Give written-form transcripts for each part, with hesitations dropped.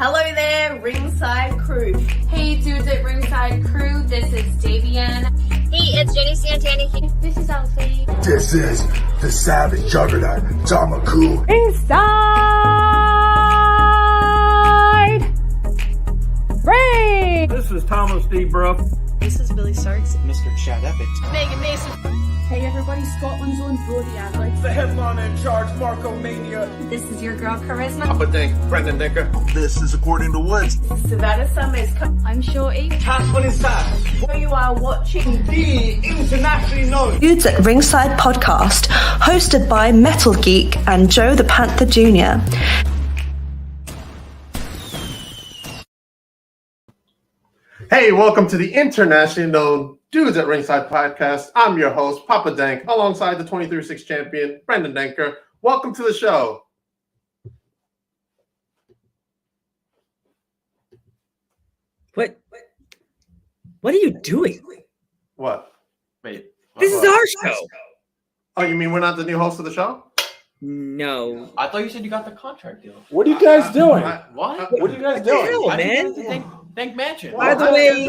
Hello there, Ringside Crew. Hey dudes at Ringside Crew, this is Davian. Hey, it's Jenny Santana here. This is Alfie. This is the Savage Juggernaut, Tamaku. Inside Ring. This is Thomas D. Bruff. This is Billy Starks. Mr. Chad Epic. Megan Mason. Hey everybody, Scotland's own Brody Adler. The headliner in charge, Marco Mania. This is your girl Charisma. Papa Denk, Brendan Denker. This is According to Woods. Savannah Summers. I'm Shorty. Tasman inside. You are watching The internationally known Dudes at Ringside podcast, hosted by Metal Geek and Joe the Panther Jr. Hey, welcome to the internationally known Dudes at Ringside podcast. I'm your host, Papa Denk, alongside the 23-6 champion, Brendan Denker. Welcome to the show. What are you doing? What? Wait. This is our show. Oh, you mean we're not the new host of the show? No. I thought you said you got the contract deal. What are you guys doing? What? What are you guys doing? Hell, I man. think Denk Mansion. By the way,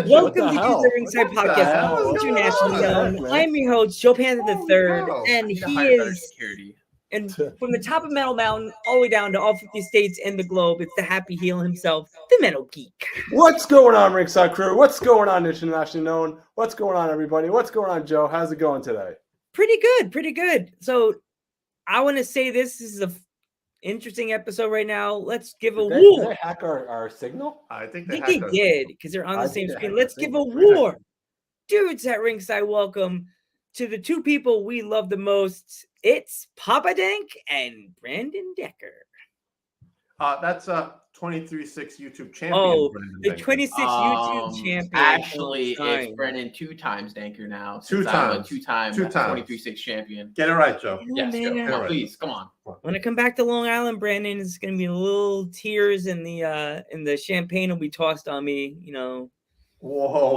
welcome to hell? Dudes at Ringside What the podcast, hell? internationally known. man? I'm your host, Joe Panther III, and You gotta he hire better is, security. and from the top of Metal Mountain all the way down to all 50 states and the globe, it's the happy heel himself, the Metal Geek. What's going on, Ringside Crew? What's going on, internationally known? What's going on, everybody? What's going on, Joe? How's it going today? Pretty good. So I want to say this is a interesting episode right now. Let's give a Did war. they hack our signal? I think I think they did because they're on I the same think they screen. had Let's the give same a screen. war. Dudes at Ringside, welcome to the two people we love the most. It's Papa Denk and Brandon Decker. That's a 23-6 YouTube champion. Oh, Brendan the Denker. 26 YouTube champion. Actually, all it's time. Brendan 2 times Denker now. Two since I'm a times. 2-time Two times. 23-6 champion. Get it right, Joe. Yes, man. Joe. Come on, Right. please, come on. When I come back to Long Island, Brandon, is going to be a little tears in the champagne will be tossed on me. You know.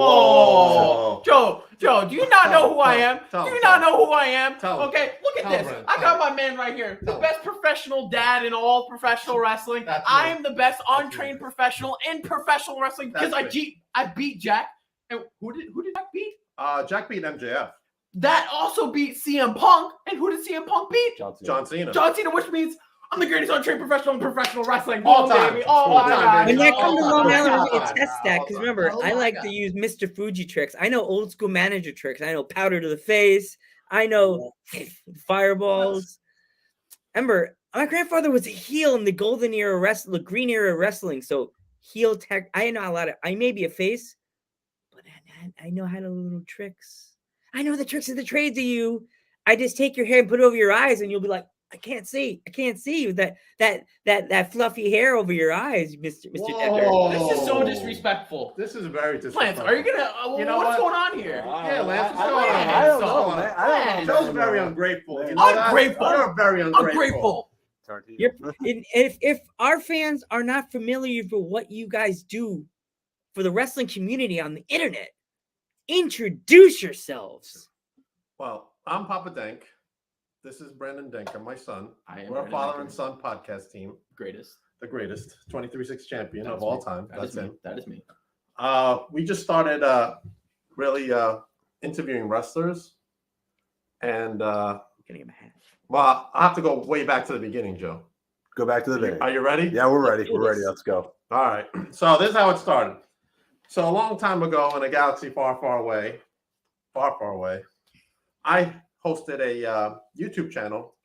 Whoa. Joe, do you not know who I am? Tell Do him, you tell not know who I am? Tell him. Okay, look at Tell him, this. Brandon. I Tell got my man right here. The Tell him. best professional dad in all professional wrestling. That's I me. am the best That's untrained me. professional in professional wrestling because That's I beat Jack. And who did Jack beat? Jack beat MJF. That also beat CM Punk. And who did CM Punk beat? John Cena. John Cena. John Cena, which means I'm the greatest untrained professional in professional wrestling. All Boom, time. baby. All my time, God. baby. When I come to Oh, Long my Island, God. we can test that because remember, Oh, I my like God. to use Mr. Fuji tricks. I know old school manager tricks. I know powder to the face. I know fireballs. Remember, my grandfather was a heel in the golden era wrestling, the green era wrestling. So heel tech. I know a lot of. I may be a face, but I know how to little tricks. I know the tricks of the trades of you. I just take your hair and put it over your eyes, and you'll be like, I can't see with that fluffy hair over your eyes, Mr. Decker. Whoa. This is so disrespectful. This is very disrespectful. Lance, are you gonna? You know what's what? going on here? Yeah, Lance, what's I going on? I don't know, So- man. I don't know. Joe's very ungrateful. You know that? Ungrateful. You're very ungrateful. Ungrateful. If our fans are not familiar with what you guys do for the wrestling community on the internet, introduce yourselves. Well, I'm Papa Denk. This is Brendan Denker, my son. I am We're a Brendan father Denker. and son podcast team. Greatest. The greatest 23-6 champion That of is all me. time. That That's is me. him. That is me. We just started really interviewing wrestlers. And, Getting him a hat. well, I have to go way back to the beginning, Joe. Go back to the beginning. Are you ready? Yeah, we're ready. We're ready. Let's go. All right. So this is how it started. So a long time ago in a galaxy far, far away, I hosted a YouTube channel.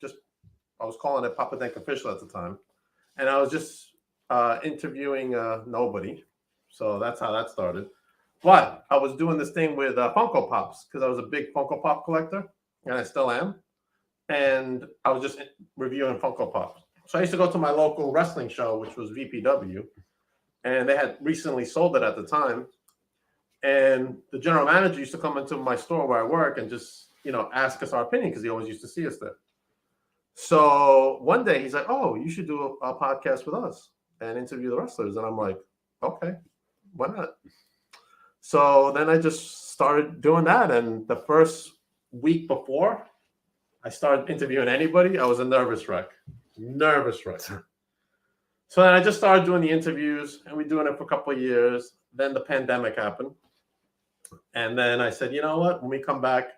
I was calling it Papa Denk Official at the time. And I was just interviewing nobody. So that's how that started. But I was doing this thing with Funko Pops because I was a big Funko Pop collector, and I still am. And I was just reviewing Funko Pops. So I used to go to my local wrestling show, which was VPW, and they had recently sold it at the time. And the general manager used to come into my store where I work and just, ask us our opinion because he always used to see us there. So one day he's like, "Oh, you should do a podcast with us and interview the wrestlers." And I'm like, "Okay, why not?" So then I just started doing that. And the first week before I started interviewing anybody, I was a nervous wreck. So then I just started doing the interviews, and we're doing it for a couple of years. Then the pandemic happened. And then I said, you know what? When we come back,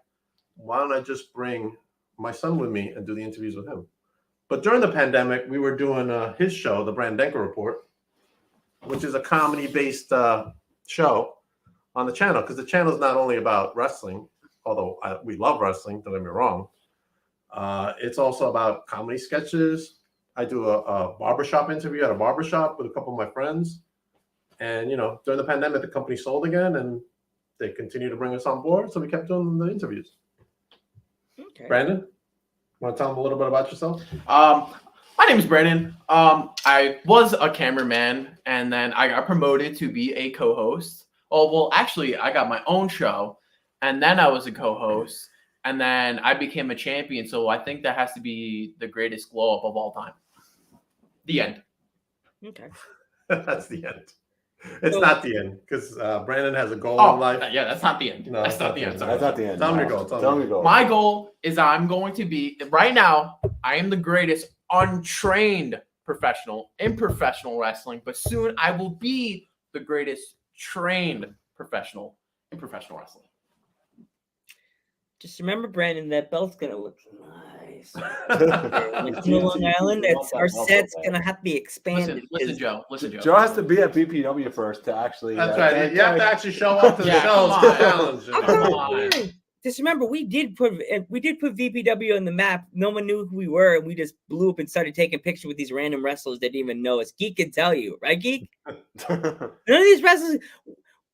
why don't I just bring my son with me and do the interviews with him? But during the pandemic, we were doing his show, the Brand Denker Report, which is a comedy-based show on the channel, because the channel is not only about wrestling, although we love wrestling, don't get me wrong. It's also about comedy sketches. I do a barbershop interview at a barbershop with a couple of my friends. And, you know, during the pandemic, the company sold again, and they continue to bring us on board. So we kept doing the interviews. Okay. Brandon, want to tell them a little bit about yourself? My name is Brandon. I was a cameraman, and then I got promoted to be a co-host. Oh, well, actually, I got my own show, and then I was a co-host, and then I became a champion. So I think that has to be the greatest glow up of all time. The end. Okay. That's the end. It's not the end, because Brandon has a goal in life. Yeah, that's not the end. No, that's not the end. Sorry. That's not the end. Tell me your goal. Tell me your goal. My goal is I'm going to be, right now, I am the greatest untrained professional in professional wrestling, but soon I will be the greatest trained professional in professional wrestling. Just remember, Brandon, that belt's gonna look nice. Like Long Island, our set's gonna have to be expanded. Listen, Joe. Listen, Joe. Joe has to be at BPW first to actually. That's right. You have to actually show up to the shows. Come on. Just remember, we did put VPW on the map. No one knew who we were, and we just blew up and started taking pictures with these random wrestlers that didn't even know us. Geek can tell you, right, Geek? None of these wrestlers.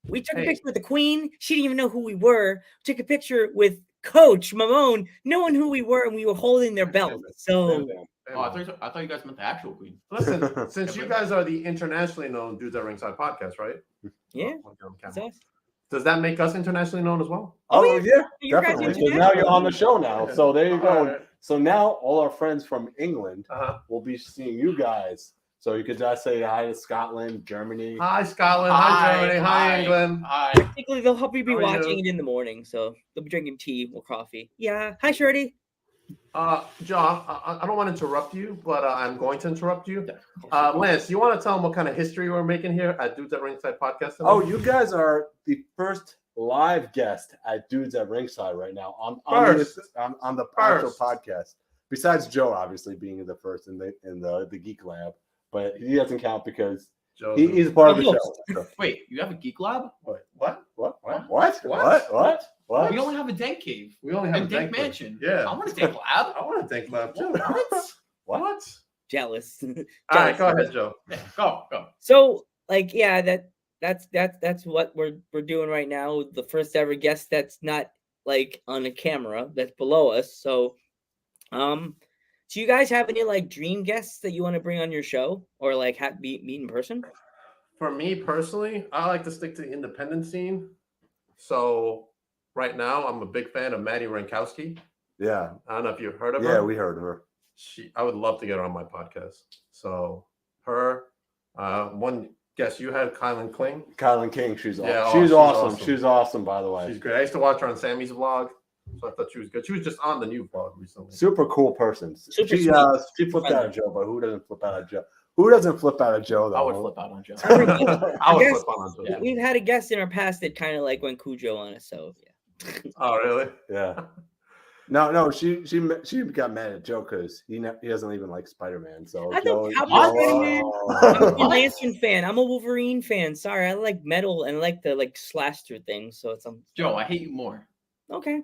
We took a picture with the Queen. She didn't even know who we were. Took a picture with Coach Mamone, knowing who we were, and we were holding their belt. So, I thought you guys meant the actual Queen. Listen, since you guys are the internationally known Dudes at Ringside podcast, right? Yeah. Does that make us internationally known as well? Oh, yeah, You guys definitely. are Because now you're on the show now. So there you go. All right. So now all our friends from England Uh-huh. will be seeing you guys. So you could just say hi to Scotland, Germany. Hi, Scotland. Hi, Germany. Hi, England. Hi. technically, they'll probably be How are watching you? it in the morning. So they'll be drinking tea or coffee. Yeah. Hi, Shirley. John, I don't want to interrupt you, but I'm going to interrupt you. Lance, you want to tell them what kind of history we're making here at Dudes at Ringside podcast? Oh, you guys are the first live guest at Dudes at Ringside right now on the actual podcast. Besides Joe, obviously being the first in the Geek Lab, but he doesn't count because he's part of the show. Wait, you have a Geek Lab? What? We only have a Denk Cave. We only have a a Denk Denk Mansion. Yeah. I want a Denk Lab. I want a Denk Lab too. What? Jealous. All right, go ahead, Joe. Yeah, go. So, like, yeah, that's what we're doing right now. The first ever guest that's not like on a camera that's below us. So, do you guys have any like dream guests that you want to bring on your show or like meet in person? For me personally, I like to stick to the independent scene. So right now, I'm a big fan of Maddie Rankowski. Yeah. I don't know if you've heard of her. Yeah, we heard of her. I would love to get her on my podcast. So her, one guest you had, Kylan Kling. Kylan King, she's she's awesome. She's awesome, by the way. She's great. I used to watch her on Sammy's vlog, so I thought she was good. She was just on the new vlog recently. Super cool person. Super she flipped out of Joe, but who doesn't flip out of Joe? Who doesn't flip out of Joe, though? I would flip out on Joe. I would flip on Joe. Yeah. We've had a guest in our past that kind of like went Cujo on us. So yeah. Oh, really? Yeah. No, she got mad at Joe because he doesn't even like Spider-Man. So I Joe, don't. I'm a Lantern fan. I'm a Wolverine fan. Sorry, I like metal and I like the like slash through things. So it's Joe, I hate you more. okay.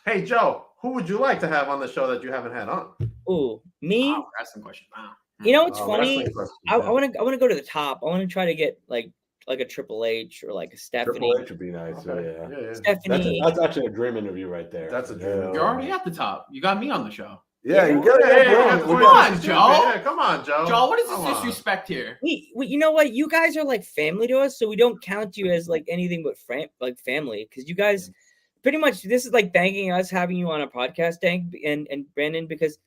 Hey, Joe, who would you like to have on the show that you haven't had on? Ooh, me. Wow, wrestling question. Wow. You know what's funny? Wrestling question, I yeah. want to go to the top. I want to try to get like a Triple H or like a Stephanie. Triple H would be nice. Okay. Yeah. Stephanie. That's actually a dream interview right there. That's a dream. You're already at the top. You got me on the show. Yeah, you got Come on, Joe. Yeah, come on, Joe. Joe, what is Come this on. disrespect here? We, you know what? You guys are like family to us, so we don't count you as like anything but family because you guys pretty much this is like thanking us having you on a podcast, Dank and Brandon, because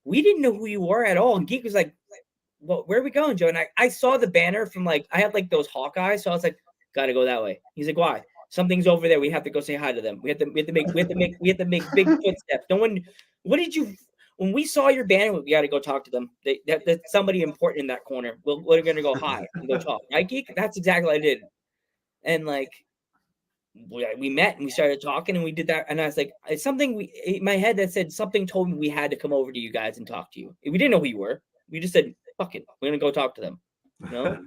we didn't know who you were at all. And Geek was like, well, where are we going, Joe? And I saw the banner from like I had like those Hawkeyes, so I was like, gotta go that way. He's like, why? Something's over there. We have to go say hi to them. We have to make big footsteps. No one. when we saw your band, we got to go talk to them. That's somebody important in that corner. We're gonna go hi and go talk. Right, Geek? That's exactly what I did. And like we met and we started talking and we did that. And I was like, it's something in my head that said something told me we had to come over to you guys and talk to you. We didn't know who you were. We just said, fuck it, we're gonna go talk to them. You know.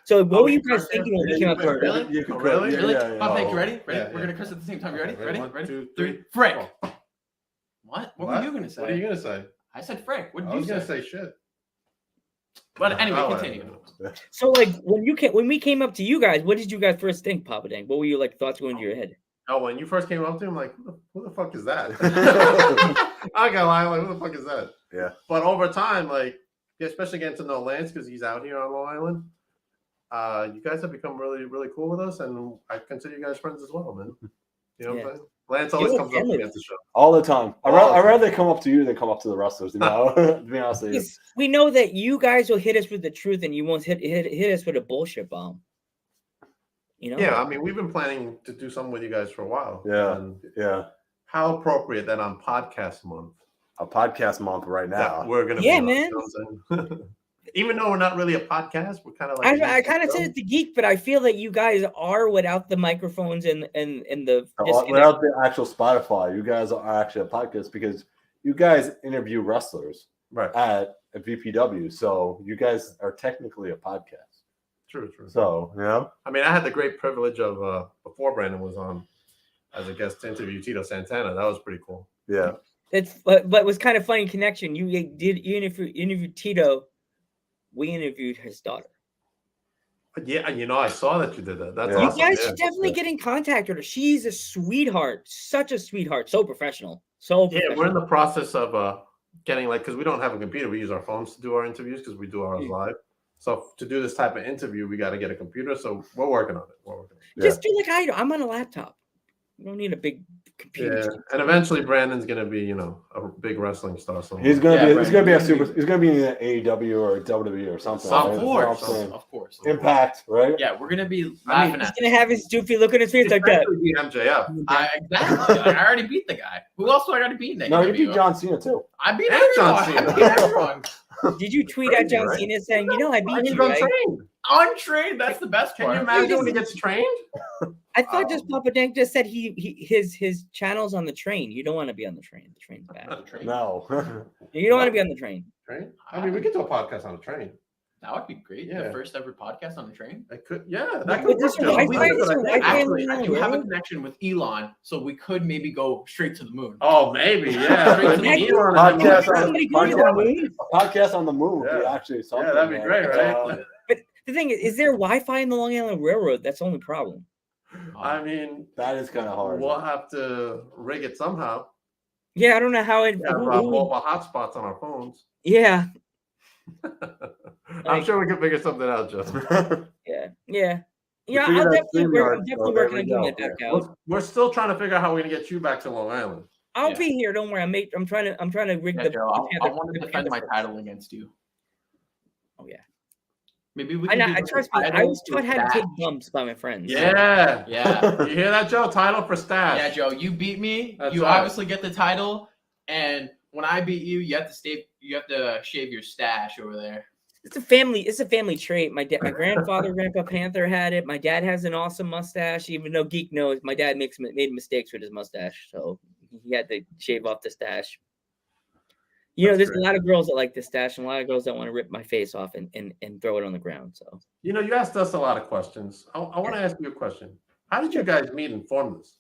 So what were you guys thinking when we came up to Really? Really? Really? Yeah. Pop Denk, you ready? Ready? Yeah, We're yeah. gonna curse at the same time. You ready? Okay, Ready? one, Ready? two, Three. three. Frick. Oh. What? What were you gonna say? What are you gonna say? I said frick. What did I you was say? gonna say shit. But anyway, Oh, continue. So like when we came up to you guys, what did you guys first think, Papa Denk? What were your like thoughts going to your head? Oh, when you first came up to him, like, who the fuck is that? I got lie, like, who the fuck is that? Yeah. But over time, like, especially getting to know Lance because he's out here on Long Island, you guys have become really, really cool with us, and I consider you guys friends as well, man. You know what I'm saying? Lance always comes up to me at the show. All the time. All the I'd time. rather they come up to you than come up to the wrestlers, you know? To be honest with you. Because we know that you guys will hit us with the truth and you won't hit us with a bullshit bomb. You know? Yeah, I mean, we've been planning to do something with you guys for a while. Yeah. And Yeah. how appropriate that on podcast month. A podcast month right now. That we're gonna Yeah, be on, man. you know what I'm saying? Even though we're not really a podcast, we're kind of like I kind of said it to Geek, but I feel that you guys are without the microphones and the Without the actual Spotify, you guys are actually a podcast because you guys interview wrestlers right at a VPW. So you guys are technically a podcast. True. So, yeah. I mean, I had the great privilege of before Brandon was on as a guest to interview Tito Santana. That was pretty cool. Yeah. It's but it was kind of funny connection. You interviewed Tito. We interviewed his daughter. But yeah, you know, I saw that you did that. That's Yeah. You awesome. guys Yeah. should definitely get in contact with her. She's a sweetheart, such a sweetheart, so professional. So Yeah, professional. we're in the process of getting because we don't have a computer. We use our phones to do our interviews because we do ours live. So to do this type of interview, we got to get a computer. So we're working on it. Just do like I do. I'm on a laptop. You don't need a big computer. Yeah, and eventually Brandon's gonna be, you know, a big wrestling star. Somewhere. He's gonna be. right. He's gonna be a super. He's gonna be in the AEW or WWE or something. Of right? course. Impact, right? Yeah, we're gonna be I mean, laughing He's at. gonna have his doofy look on his face like that. Eventually beat MJF. Exactly. Like, I already beat the guy. Who else do I got to beat? No, you beat John Cena too. I beat And everyone. John Cena. I beat everyone. Did you tweet at John right? Cena saying, "You know, I beat He's you"? Right? untrained. Untrained. That's the best Can part. you imagine when he gets trained? I thought just Papa Denk just said his channel's on the train. You don't want to be on the train. The train's bad. No. You don't want to be on the train. Train? I mean, we could do a podcast on a train. That would be great. Yeah. The first ever podcast on the train. I could, that But could this work. Joe. Wi-Fi- We could do that. Actually, I on do the have a road? connection with Elon, so we could maybe go straight to the moon. Oh, maybe, yeah. Straight to the I mean, moon. Elon- Podcast on Somebody go to the moon. podcast on the moon would be Yeah. actually something. Yeah, that'd be man. great, right? But the thing is there Wi-Fi in the Long Island Railroad? That's the only problem. I mean, That is kind of hard. we'll have to rig it somehow. Yeah, I don't know how it. We have mobile hotspots on our phones. Yeah, I'm sure we can figure something out, Joe. yeah. figured I'll out definitely work. I'm StreamYard, definitely so there working we on getting go. it back Yeah. out. We're still trying to figure out how we're gonna get you back to Long Island. I'll Yeah. be here. Don't worry. I'm trying to rig Yeah, the. Joe, I want to the defend my Panther- title against you. Oh yeah. Maybe we I can do trust me. I was taught how to take bumps by my friends. Yeah. Yeah. You hear that, Joe? Title for stash. Yeah, Joe, you beat me. That's You right. obviously get the title, and when I beat you, you have to shave your stash over there. It's a family trait. My grandfather, Grandpa Panther, had it. My dad has an awesome mustache. Even though Geek knows, my dad made mistakes with his mustache, so he had to shave off the stash. You know, That's there's a lot of girls that like the stash, and a lot of girls that want to rip my face off and throw it on the ground. So You know, you asked us a lot of questions. I want to ask you a question. How did you guys meet and form this?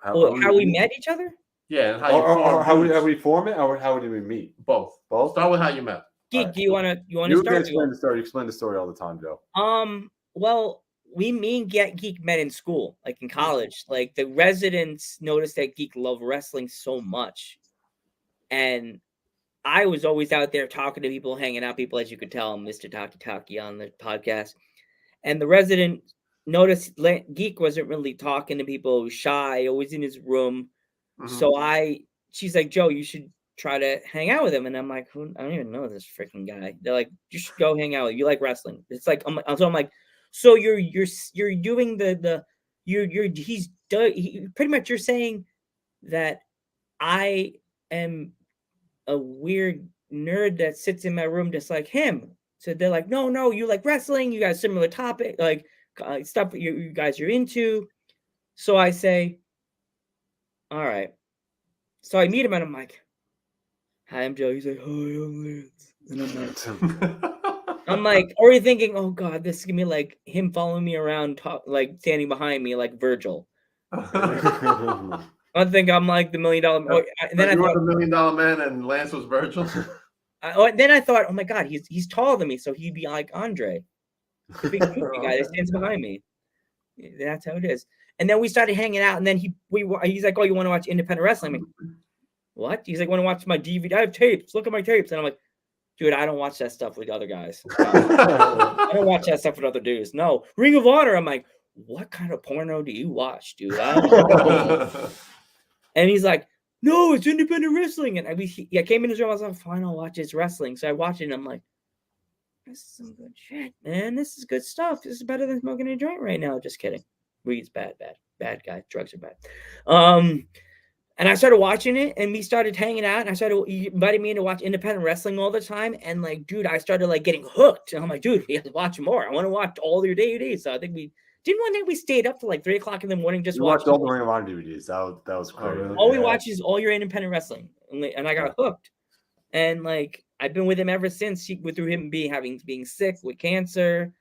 how we met each other? Yeah, and how you Or formed how Dudes. we form it, or how did we meet? Both. Both. Start with how you met. Geek, Alright. do you want to You start? explain the story. You explain the story all the time, Joe. Well, me and Geek met in school, like in college. Like the residents noticed that Geek loved wrestling so much, and I was always out there talking to people, hanging out people, as you could tell, Mr. Taki on the podcast. And the resident noticed Geek wasn't really talking to people, was shy, always in his room. Mhm. So she's like, Joe, you should try to hang out with him. And I'm like, I don't even know this freaking guy. They're like, you should go hang out with him. You like wrestling. It's like, I'm like, so you're doing pretty much you're saying that I am a weird nerd that sits in my room just like him. So they're like, no, you like wrestling. You got a similar topic, like stuff you guys are into. So I say, all right. So I meet him and I'm like, hi, I'm Joe. He's like, hi, I'm Lance. And I'm like, already thinking, oh God, this is gonna be like him following me around, like standing behind me, like Virgil. I think I'm like the $1 million. And then you were the $1 million man, and Lance was Virgil. Then I thought, oh my God, he's taller than me, so he'd be like Andre, the big goofy guy that stands behind me. That's how it is. And then we started hanging out, and then he's like, oh, you want to watch independent wrestling? I'm like, what? He's like, want to watch my DVD? I have tapes. Look at my tapes. And I'm like, dude, I don't watch that stuff with other guys. I don't watch that stuff with other dudes. No. Ring of Honor. I'm like, what kind of porno do you watch, dude? I don't know. And he's like, no, it's independent wrestling. And I came in his room. I was like, fine, I'll watch his wrestling. So I watched it, and I'm like, this is some good shit, man. This is good stuff. This is better than smoking a joint right now. Just kidding. Weed's bad guy. Drugs are bad. And I started watching it, and we started hanging out, and he invited me in to watch independent wrestling all the time. And like, dude, I started like getting hooked. And I'm like, dude, we have to watch more. I want to watch all your DVDs. So I think one day we stayed up till like 3 o'clock in the morning just watched all the Ring of Honor DVDs. That was crazy. All we watch is all your independent wrestling, and I got hooked. And like, I've been with him ever since. Through him being sick with cancer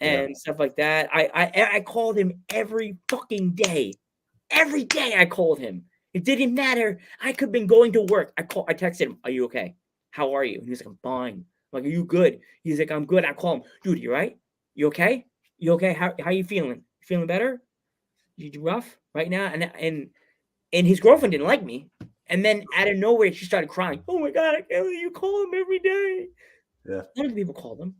and stuff like that. I called him every fucking day. Every day I called him. It didn't matter. I could have been going to work. I texted him, are you okay? How are you? And he's like, I'm fine. I'm like, are you good? He's like, I'm good. I call him, dude, you right? You okay? You okay? How you feeling? You feeling better? You rough right now? And his girlfriend didn't like me. And then out of nowhere, she started crying. Oh my God, I can't believe you call him every day. Yeah. Other people called him.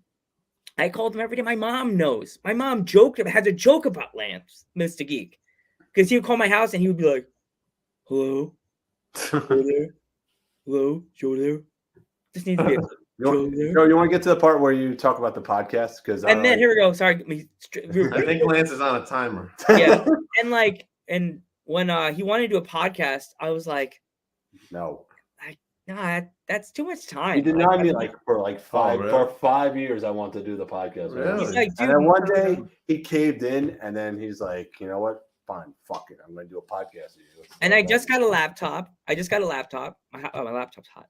I called him every day. My mom knows. My mom had a joke about Lance, Mr. Geek. Because he would call my house and he would be like, hello? Joe there? Hello? Joe there? Just needs to be Joe, you want to get to the part where you talk about the podcast? And then here we go. Sorry. I think Lance is on a timer. Yeah. And when he wanted to do a podcast, I was like, no, that's too much time. He denied me for 5 years. I want to do the podcast. Really? He's like, and then one day he caved in, and then he's like, you know what? Fine, fuck it. I'm gonna do a podcast with you. And I just got a laptop. My laptop's hot.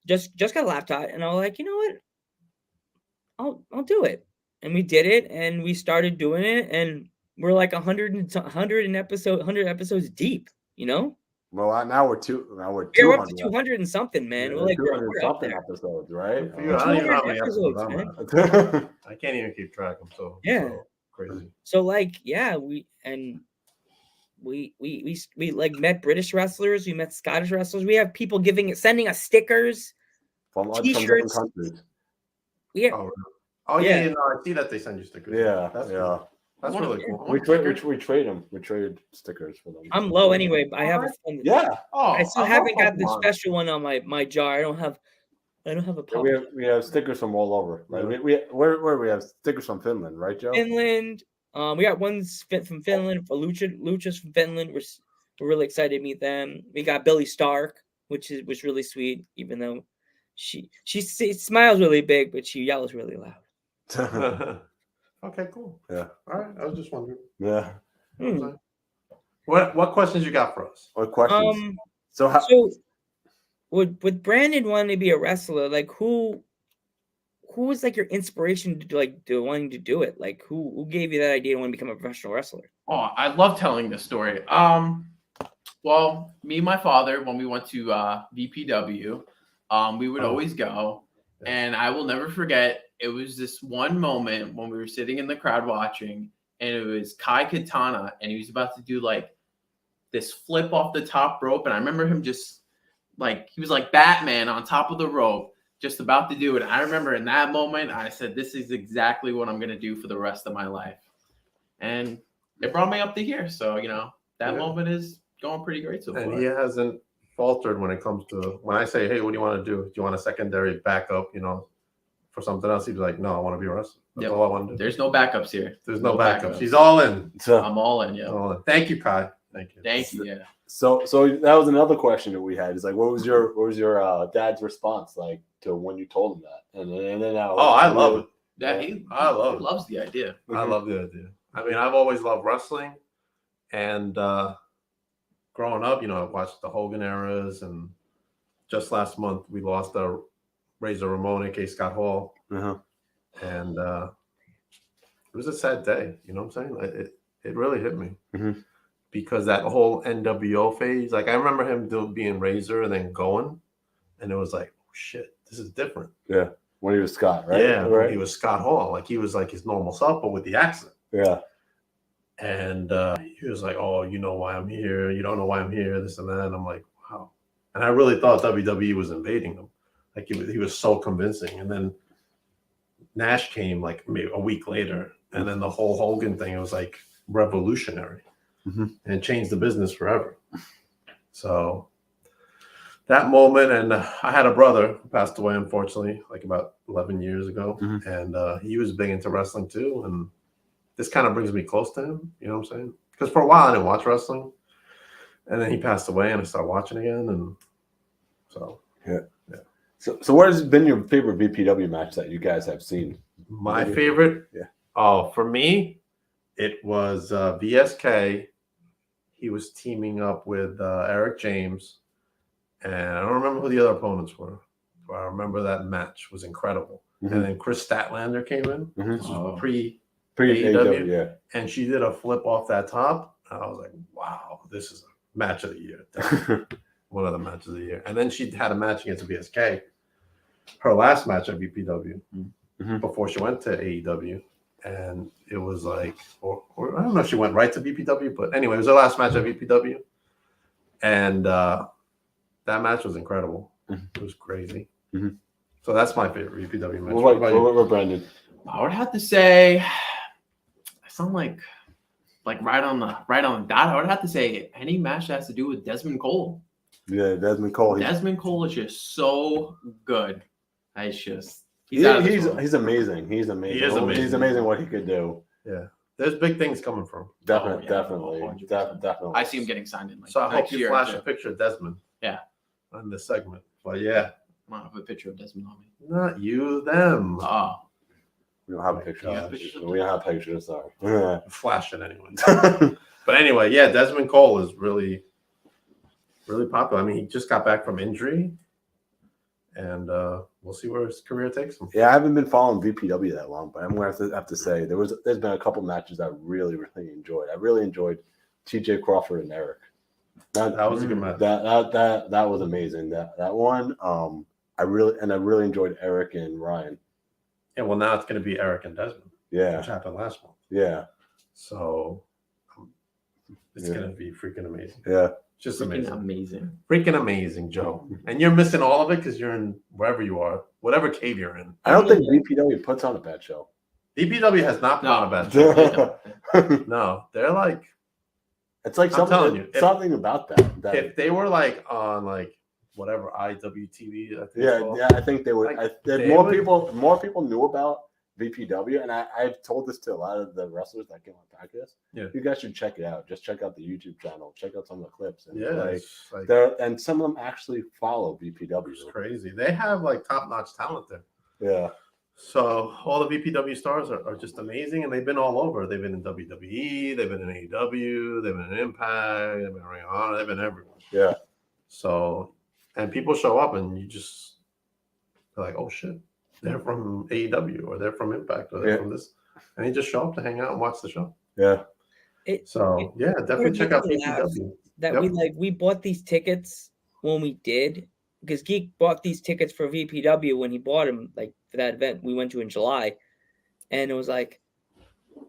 Just got a laptop, and I was like, you know what? I'll do it. And we did it, and we started doing it, and we're like 100 episodes deep. You know. Well, now we're up to 200 and something, man. Yeah, we're like 200 we're something episodes, right? I don't even know how many episodes I'm at. I can't even keep track. I'm so crazy. So like, we like met British wrestlers. We met Scottish wrestlers. We have people sending us stickers, t-shirts. From different countries. I see that they send you stickers. Yeah, that's really cool. We trade them. We traded stickers for them. I'm low anyway, but I have a fun. Yeah. I still haven't got the special one on my jar. I don't have a pop. We have stickers from all over. Right? We have stickers from Finland, right, Joe? Finland. We got ones from Finland for Luchas from Finland. We're really excited to meet them. We got Billy Stark, which was really sweet, even though she smiles really big, but she yells really loud. Okay, cool. Yeah. All right. I was just wondering. Yeah. What questions you got for us? What questions? So would Brandon want to be a wrestler? Like who was like your inspiration to wanting to do it? Like who gave you that idea to want to become a professional wrestler? Oh, I love telling this story. Well, me and my father, when we went to VPW, we would always go, and I will never forget. It was this one moment when we were sitting in the crowd watching, and it was Kai Katana, and he was about to do like this flip off the top rope, and I remember him just like he was like Batman on top of the rope, just about to do it. I remember in that moment, I said, "This is exactly what I'm gonna do for the rest of my life," and it brought me up to here. So that moment is going pretty great so far. And he hasn't faltered when it comes to when I say, "Hey, what do you want to do? Do you want a secondary backup?" For something else, he'd be like, "No, I want to be a wrestler. That's all I want to do." There's no backups here. There's no backups. He's all in. I'm all in. Yeah. All in. Thank you, Kai. Thank you. Thank you. Yeah. So that was another question that we had. Is like, what was your dad's response like to when you told him that? And then I love it. Yeah, he loves the idea. I love the idea. I mean, I've always loved wrestling, and growing up, I watched the Hogan eras, and just last month we lost Razor Ramon, aka Scott Hall, and it was a sad day. You know what I'm saying? It really hit me because that whole NWO phase. Like I remember him being Razor and then going, and it was like, oh, shit, this is different. Yeah, when he was Scott, right? Yeah, right. He was Scott Hall. Like he was like his normal self, but with the accent. Yeah. And he was like, "Oh, you know why I'm here? You don't know why I'm here? This and that." And I'm like, "Wow!" And I really thought WWE was invading him. Like he was so convincing. And then Nash came like maybe a week later, and then the whole Hogan thing, it was like revolutionary, and it changed the business forever. So that moment, and I had a brother who passed away, unfortunately, like about 11 years ago, and he was big into wrestling too, and this kind of brings me close to him, you know what I'm saying? Because for a while I didn't watch wrestling, and then he passed away, and I started watching again, and so yeah. So what has been your favorite VPW match that you guys have seen? My favorite, for me, it was VSK. He was teaming up with Eric James, and I don't remember who the other opponents were, but I remember that match was incredible. And then Chris Statlander came in. This was pre AEW, yeah. And she did a flip off that top. And I was like, wow, this is a match of the year. One of the matches of the year. And then she had a match against VSK, her last match at VPW before she went to AEW. And it was like, or I don't know if she went right to VPW, but anyway, it was her last match at VPW. And that match was incredible. It was crazy. So that's my favorite VPW match. What about Brandon? I would have to say, I sound like right on the dot. I would have to say any match that has to do with Desmond Cole. Yeah, Desmond Cole. Desmond Cole is just so good. He's amazing. He's amazing. He is amazing. He's amazing what he could do. Yeah, there's big things coming from. Definitely. I see him getting signed in. So I hope you flash a picture of Desmond. Yeah, on this segment. But yeah, I have a picture of Desmond on me. Not you, them. Oh. We don't have a picture. We don't have pictures. Sorry. Flash it anyway. But anyway, yeah, Desmond Cole is really, really popular. I mean, he just got back from injury, and we'll see where his career takes him. Yeah, I haven't been following VPW that long, but I'm going to have to say there's been a couple matches I really, really enjoyed. I really enjoyed TJ Crawford and Eric. That was a good match. That was amazing. That one. I really enjoyed Eric and Ryan. Yeah, well, now it's going to be Eric and Desmond. Yeah, which happened last month. Yeah, so it's going to be freaking amazing. Yeah, just amazing. Freaking amazing, Joe. And you're missing all of it because you're in wherever you are, whatever cave you're in. I don't think VPW puts on a bad show. VPW has not put on a bad show. No, they're like. It's like something about that. If they were like on like whatever IWTV, I think I think they would. More people knew about VPW, and I've told this to a lot of the wrestlers that came on podcast. Yeah, you guys should check it out. Just check out the YouTube channel. Check out some of the clips. And and some of them actually follow VPW. It's crazy. They have like top-notch talent there. Yeah. So all the VPW stars are just amazing, and they've been all over. They've been in WWE, they've been in AEW, they've been in Impact, they've been in Ring of Honor, they've been everywhere. Yeah. So, and people show up, and you just they're like, oh shit, they're from AEW, or they're from Impact, or they're from this, and you just show up to hang out and watch the show. Yeah. Definitely check out VPW. That we bought these tickets when we did. Because Geek bought these tickets for VPW when he bought them, like for that event we went to in July, and it was like,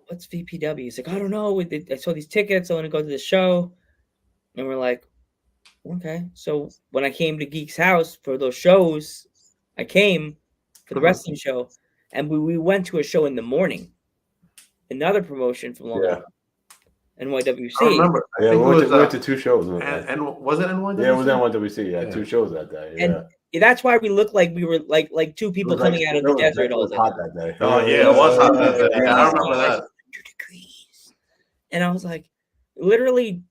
"What's VPW?" He's like, "I don't know. I saw these tickets. I want to go to the show," and we're like, "Okay." So when I came to Geek's house for those shows, I came for the wrestling show, and we went to a show in the morning, another promotion from Long Island. NYWC. I remember. We went to two shows. And was it NYWC? Yeah, it was NYWC. Yeah, 2 shows that day. Yeah. And that's why we looked like we were like two people coming out of the desert all day. It was hot that day. Oh yeah, it was hot that day. I remember that. 100 degrees. And I was like, literally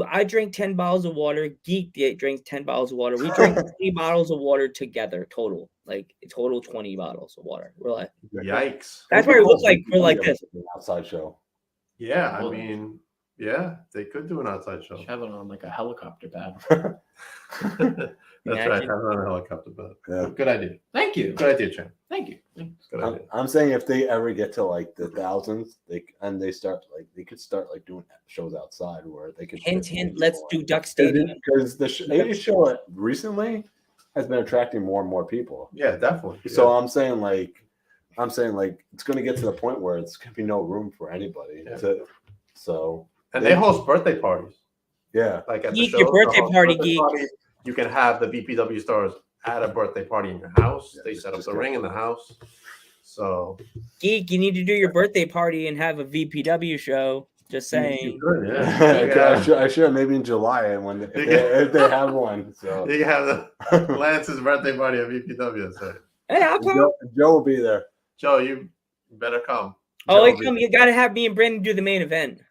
I drank 10 bottles of water. Geek drinks 10 bottles of water. We drank 20 bottles of water together total, like total 20 bottles of water. We're like, Yikes. that's why it looks like we're like this. Outside show. Yeah, I mean, yeah, they could do an outside show. Have it on like a helicopter pad. That's right. Have it on a helicopter bed. Yeah. Good idea. Thank you. Good idea, champ. Thank you. Good idea. I'm saying if they ever get to like the thousands, they could start like doing shows outside where they could. Hint, let's do Duck Stadium. Because the 80s show recently has been attracting more and more people. Yeah, definitely. So I'm saying like it's going to get to the point where it's going to be no room for anybody. Yeah. And they host birthday parties. Yeah, like at Geek, the show, your birthday party, Geek. You can have the BPW stars at a birthday party in your house. They set up the ring in the house. So Geek, you need to do your birthday party and have a VPW show. Just saying. I should maybe in July and when if they have one. So you can have the Lance's birthday party at VPW. So. Hey, I'll come. Joe will be there. Joe, you better come. Oh, come! You gotta have me and Brandon do the main event.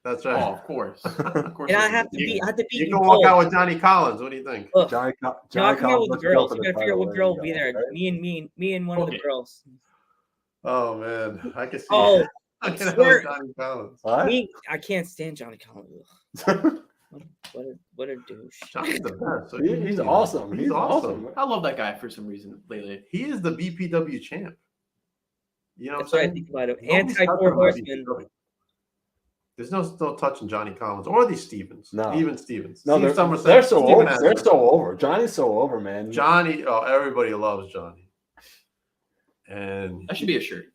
That's right. Oh, of course. Of course. And I have to be. You can walk out with Johnny Collins. What do you think? Johnny No, I'll come out with the Collins, girls. let's You go gotta for figure out the what girl will title, be there. right? Me and one of the girls. Oh man, I can see. Oh, I can swear. Johnny Collins. I can't stand Johnny Collins. What a douche. Johnny's the best. So He's awesome. He's awesome. I love that guy for some reason lately. He is the BPW champ. You know That's what what I'm I saying? think about him. Nobody's Anti touching four him on horsemen. BPW. There's no touching Johnny Collins or these Stevens. No. Even Stevens. No, Steve they're Somerset, so Steve over. Madden. They're so over. Johnny's so over, man. Johnny. Oh, everybody loves Johnny. And That should be a shirt.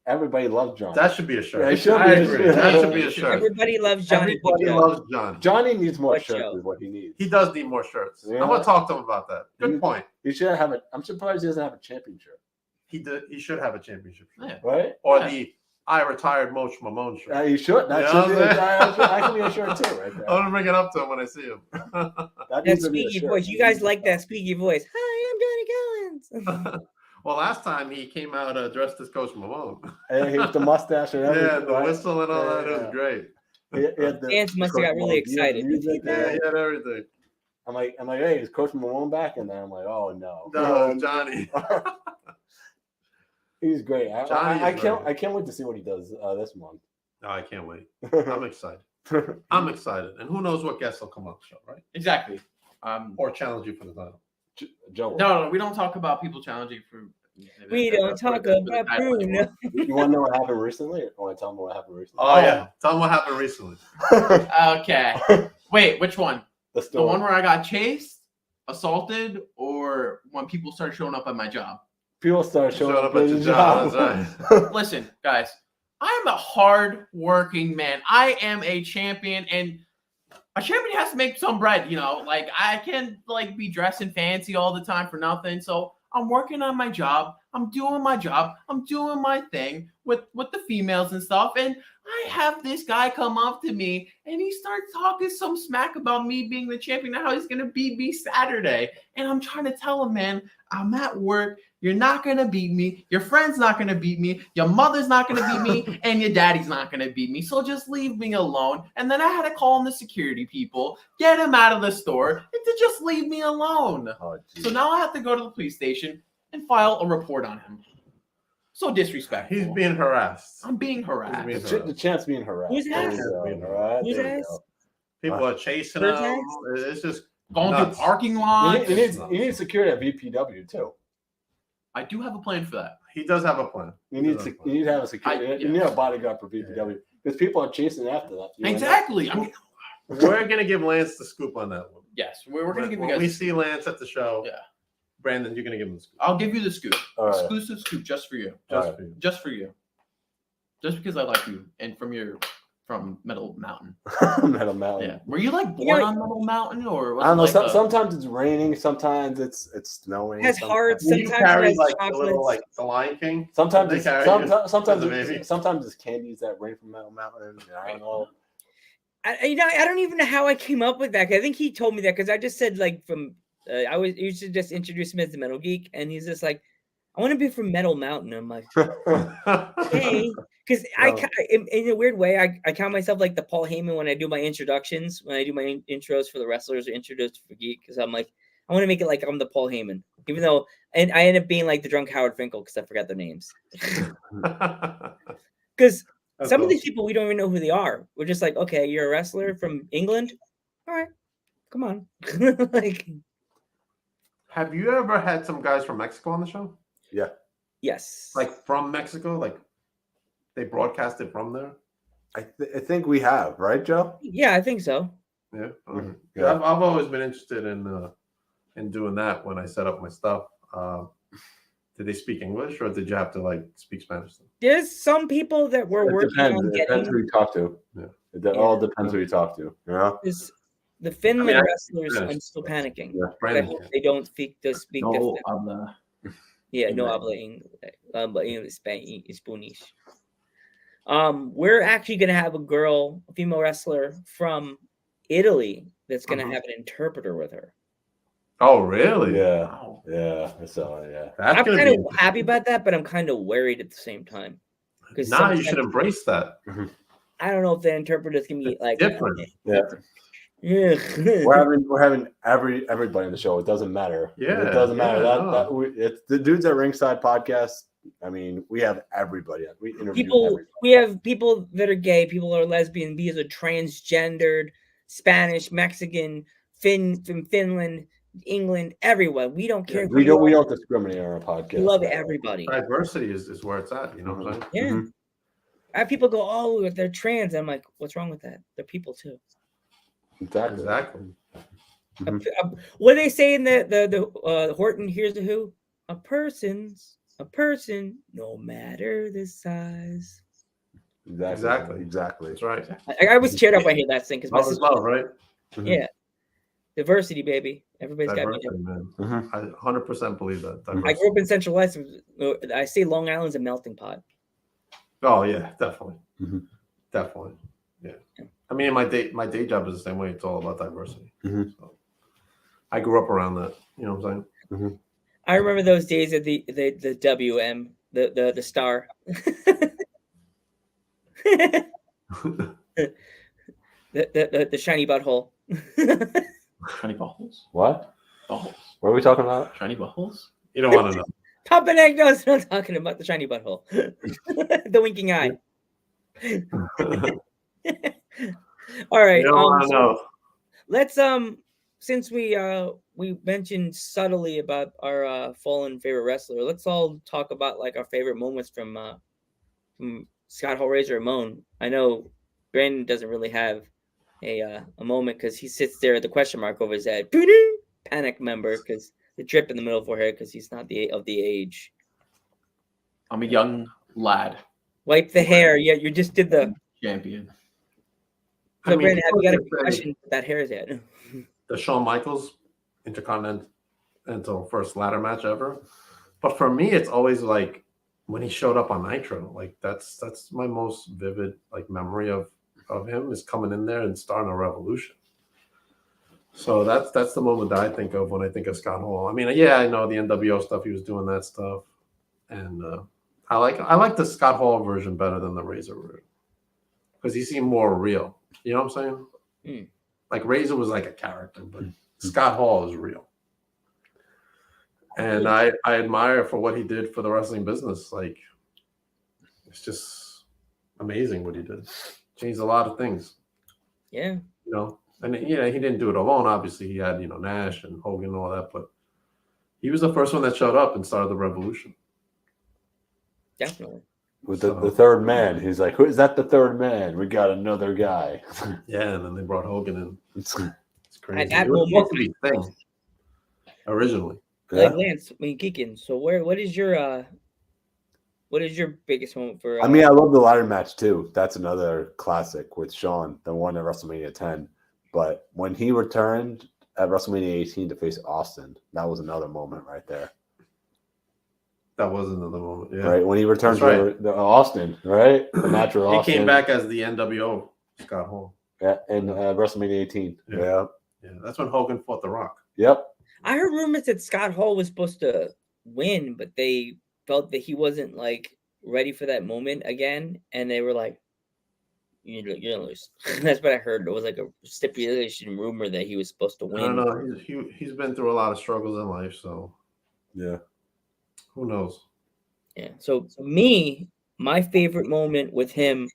Everybody loves Johnny. that should be a shirt. Yeah, it should be I a agree. shirt. That should be a shirt. Everybody loves Johnny. Everybody loves Johnny. Johnny needs more What shirts. show? Is what he needs. He does need more shirts. Yeah. I'm gonna talk to him about that. Good point. He should have it. I'm surprised he doesn't have a championship. He should have a championship shirt. Yeah. Right? Or the I retired Moch Mamone shirt. He should. That You know should be. what I'm saying? I can be a shirt too, right there. I'm gonna bring it up to him when I see him. That That needs to be a squeaky shirt. voice. You guys like that squeaky voice. Hi, I'm Johnny Collins. Well, last time he came out dressed as Coach Mamone. And he with the mustache and everything. Yeah, the right? whistle and all that. It Yeah. was great. He had the- Fans must have got really excited. music, Yeah, he had everything. I'm like, hey, is Coach Malone back? And then I'm like, oh no. No, Johnny. He's great. Johnny I is can't. great. I can't wait to see what he does this month. No, I can't wait. I'm excited. I'm excited. And who knows what guests will come on the show, right? Exactly. Or challenge you for the title. Joe. No, we don't talk about people challenging for. We don't talk about Bruno. You want to know what happened recently? Or want to tell me what happened recently? Oh, yeah. Tell them what happened recently. Okay. Wait, which one? The The one where I got chased, assaulted, or when people started showing up at my job? People start showing up at at your your job. job. That's right. Listen, guys, I am a hard-working man. I am a champion, and a champion has to make some bread, you know? Like, I can't, like, be dressing fancy all the time for nothing, so I'm working on my job. I'm doing my job. I'm doing my thing with the females and stuff, and I have this guy come up to me, and he starts talking some smack about me being the champion and how he's going to beat me Saturday, and I'm trying to tell him, man, I'm at work. You're not going to beat me. Your friend's not going to beat me. Your mother's not going to beat me. And your daddy's not going to beat me. So just leave me alone. And then I had to call in the security people, get him out of the store, and to just leave me alone. Oh, So now I have to go to the police station and file a report on him. So disrespectful. He's being harassed. I'm being harassed. He's the champ's being harassed. Who's There ass? you go. All right, Who's there you ass? go. People are chasing Who's him. ass? It's just Going nuts. through parking You lots. need security at VPW too. I do have a plan for that. He does have a plan. You need to have a security. You need a bodyguard for VPW because people are chasing after that. You know? Exactly. We're gonna give Lance the scoop on that one. Yes, we're going to give you When guys. we see Lance at the show, Yeah. Brandon, you're gonna give him the scoop. I'll give you the scoop. All right. Exclusive scoop just for you. Just Alright. for you. Just for you. Just because I like you and from Metal Mountain. Metal Mountain. Yeah. Were you like born on Metal Mountain or was I don't know. it like Sometimes it's raining. Sometimes it's snowing. It has hearts. You Sometimes carry it has like the chocolates. little like the Lion King. Sometimes They it's, carry sometimes you as a baby. sometimes it's candies that rain from Metal Mountain. I don't know. I don't even know how I came up with that. 'Cause I think he told me that because I just said like from I used to just introduce him as the Metal Geek, and he's just like, I want to be from Metal Mountain. I'm like, hey, because in a weird way, I count myself like the Paul Heyman when I do my introductions, when I do my intros for the wrestlers or introduced for Geek, because I'm like, I want to make it like I'm the Paul Heyman, even though, and I end up being like the drunk Howard Finkel because I forgot their names. Because some of these people, we don't even know who they are. We're just like, okay, you're a wrestler from England? All right, come on. Like, have you ever had some guys from Mexico on the show? Yeah. Yes. Like from Mexico? Like they broadcasted from there? I think we have, right, Joe? Yeah, I think so. Yeah. Mhm. Yeah. I've always been interested in doing that when I set up my stuff. Did they speak English or did you have to like speak Spanish? There's some people that we're working on It getting. depends who you talk to. Yeah. It all depends who you talk to. You know? The Finland I wrestlers, Spanish. I'm still panicking. Yeah. I hope they don't speak the No, Yeah, no habla English, Spanish. We're actually gonna have a female wrestler from Italy that's gonna have an interpreter with her. Oh, really? Yeah. Wow. Yeah. So yeah. I'm kind of happy about that, but I'm kind of worried at the same time. Because you should embrace that. I don't know if the interpreter's gonna be like Different. Yeah. Yeah. we're having everybody on the show. It doesn't matter. Yeah, It doesn't matter. yeah, It's the Dudes at Ringside podcast. I mean, we have everybody. We interview everybody. We have people that are gay, people are lesbian, be as a transgendered, Spanish, Mexican, from Finland, England, everyone. We don't care. We don't discriminate on our podcast. We love everybody. Diversity is where it's at. You know what I'm saying? Yeah. I have people go, oh, they're trans. I'm like, what's wrong with that? They're people too. Exactly. What do they say in the Horton Hears the Who? A person, no matter the size. Exactly. That's right. I was cheered up when I hear that thing because Love is love, right? Yeah. Diversity, baby. Everybody's Diversity, got me. man. I 100% believe that. I Diversity. grew up in Central West. I say Long Island's a melting pot. Oh yeah, definitely. Definitely. Yeah. I mean, my day job is the same way. It's all about diversity. So I grew up around that. You know what I'm saying? I remember those days at the WM, the star. the shiny butthole. Shiny buttholes? What? Buttholes. What are we talking about? Shiny buttholes? You don't want to know. Papa Neck knows what I'm talking about. The shiny butthole. The winking eye. All right. Let's since we mentioned subtly about our fallen favorite wrestler, let's all talk about like our favorite moments from Scott Hall, Razor Ramon. I know Brandon doesn't really have a moment because he sits there at the question mark over his head. Panic member because the drip in the middle of forehead because he's not of the age. I'm a young lad. Wipe the hair. Yeah, you just did the champion. So Brandon, have you got a question with that hair's head? The Shawn Michaels Intercontinental first ladder match ever. But for me, it's always like when he showed up on Nitro. Like that's my most vivid like memory of him is coming in there and starting a revolution. So that's the moment that I think of when I think of Scott Hall. I mean, yeah, I know the NWO stuff. He was doing that stuff, and I like the Scott Hall version better than the Razor version because he seemed more real. You know what I'm saying? Like Razor was like a character, but Scott Hall is real. And I admire for what he did for the wrestling business. Like it's just amazing what he did. Changed a lot of things. Yeah. You know, and he didn't do it alone. Obviously, he had Nash and Hogan and all that, but he was the first one that showed up and started the revolution. Definitely. With the third man, he's like, "Who is that? The third man? We got another guy." Yeah, and then they brought Hogan in. It's crazy. At It was moment, supposed to be a thing originally. Like Lance, I mean, Geekin. So what is your biggest moment for? I mean, I love the ladder match too. That's another classic with Shawn, the one at WrestleMania 10. But when he returned at WrestleMania 18 to face Austin, that was another moment right there. That was another moment. Yeah. Right when he returned to the Austin, right? The natural Austin. He came back as the NWO Scott Hall. Yeah, in WrestleMania 18. Yeah. That's when Hogan fought The Rock. Yep. I heard rumors that Scott Hall was supposed to win, but they felt that he wasn't like ready for that moment again, and they were like, you're gonna lose. That's what I heard. It was like a stipulation rumor that he was supposed to I win. don't know. He's been through a lot of struggles in life, so Yeah. who knows? Yeah. So my favorite moment with him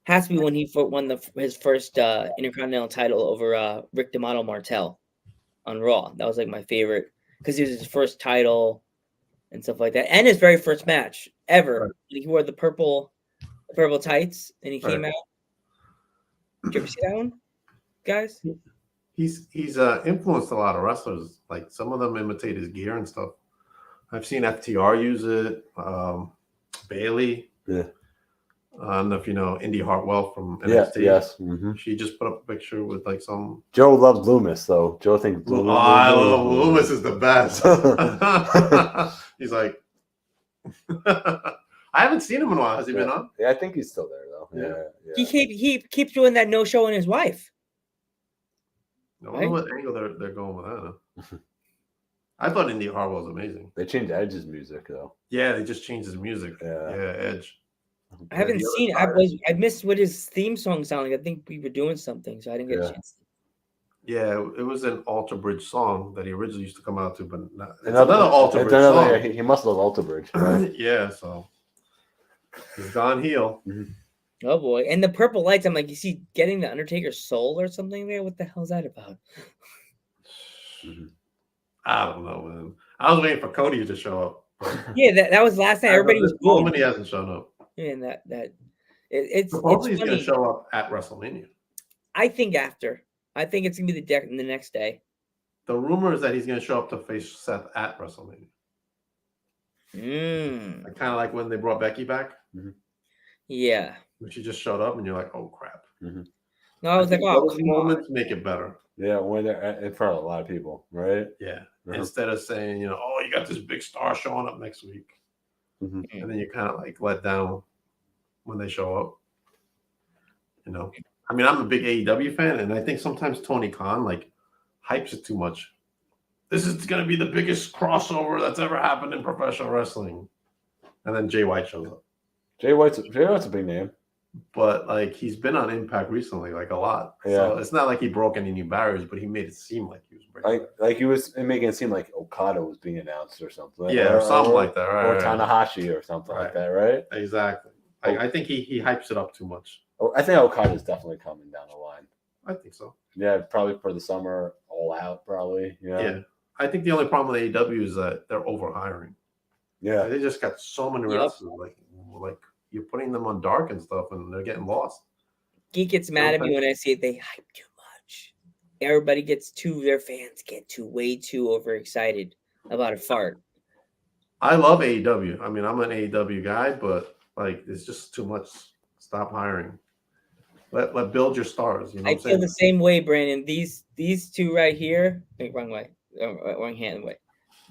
has to be when he won his first Intercontinental title over Rick D'Amato Martel on Raw. That was like my favorite because it was his first title and stuff like that, and his very first match ever. Right. He wore the purple tights and he came Right. out. Did you ever see that one, guys? He's influenced a lot of wrestlers. Like some of them imitate his gear and stuff. I've seen FTR use it. Bailey. Yeah. I don't know if you know Indy Hartwell from NXT. Yes. She just put up a picture with like some. Joe loves Loomis, though. Joe thinks Loomis is the best. He's like, I haven't seen him in a while. Has he been on? Yeah, I think he's still there though. Yeah. He keeps doing that no show on his wife. I wonder what angle they're going with that. Huh? I thought Indy Hartwell was amazing. They changed Edge's music though. Yeah, they just changed his music. Yeah, Edge. I haven't seen it. I missed what his theme song sounded like. I think we were doing something, so I didn't get a chance. Yeah, it was an Alter Bridge song that he originally used to come out to, but it's another Alter Bridge song. He must love Alter Bridge. Right? Yeah, so he's gone heel. Oh boy! And the purple lights. I'm like, is he getting the Undertaker's soul or something there? What the hell's that about? I don't know, man. I was waiting for Cody to show up. Yeah, that was last night. Everybody was cool. He hasn't shown up. Yeah, and it's supposedly he's going to show up at WrestleMania. I think after. I think it's going to be the next day. The rumor is that he's going to show up to face Seth at WrestleMania. Kind of like when they brought Becky back. Yeah. When she just showed up and you're like, oh, crap. No, I was like, oh, those moments make it better. Yeah, when they're in front of a lot of people, right? Yeah. Instead of saying, oh, you got this big star showing up next week. And then you kind of like let down when they show up. I mean, I'm a big AEW fan, and I think sometimes Tony Khan like hypes it too much. This is going to be the biggest crossover that's ever happened in professional wrestling. And then Jay White shows up. Jay White's a big name. But like he's been on Impact recently, like a lot. Yeah. So it's not like he broke any new barriers, but he made it seem like he was breaking. Like he was making it seem like Okada was being announced or something. Yeah, or something like that, right? Or Tanahashi or something like that, right? Exactly. I think he hypes it up too much. Oh, I think Okada is definitely coming down the line. I think so. Yeah, probably for the summer, all out, probably. Yeah. I think the only problem with AEW is that they're overhiring. Yeah, they just got so many wrestlers. Like you're putting them on dark and stuff, and they're getting lost. Geek gets mad at me when I say they hype too much. Everybody their fans get way too overexcited about a fart. I love AEW. I mean, I'm an AEW guy, but like it's just too much. Stop hiring. Let build your stars. You know I feel the same way, Brandon. These two right here. Wrong way. Wrong hand way.